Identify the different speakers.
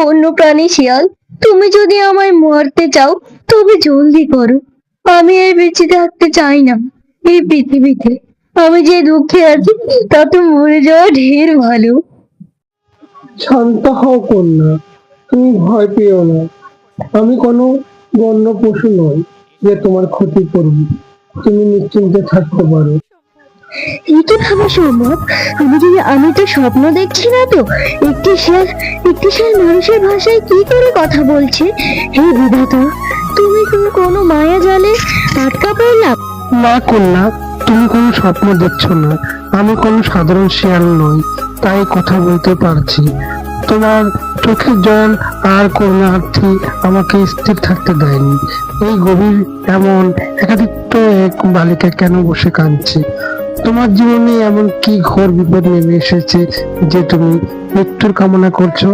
Speaker 1: বন্য প্রাণী শিয়াল, তুমি যদি আমায় মারতে চাও তবে জলদি করো। আমি আর বেঁচে থাকতে চাই না এই পৃথিবীতে। আমি যে দুঃখে আছি তাতে মরে যাওয়া ঢের ভালো।
Speaker 2: শান্ত হও কন্যা, তুমি ভয় পেও না। আমি কোনো বন্য পশু নই যে তোমার ক্ষতি করব। তুমি নিশ্চিন্তে থাকতে পারো।
Speaker 1: এই কিভাবে সম্ভব? আমি তো স্বপ্ন দেখছি না তো? একটি শেয়াল মানুষের ভাষায় কি করে কথা বলছে? হে বিধাতা, তুমি কোনো মায়া জালে আটকা পড়লাম?
Speaker 2: না কন্যা, তুমি কোনো স্বপ্ন দেখছো না। আমি কোনো সাধারণ শিয়াল নই, তাই কথা বলতে পারছি। তোমার চোখের জল আর করুণার্থী আমাকে স্থির থাকতে দেয়নি। এই গভীর এমন একাকিত্ব এক বালিকা কেন বসে কাঁদছে? তোমার জীবনে এমন কি ঘোর বিপদ নেমে এসেছে যে তুমি মৃত্যুর কামনা করছো?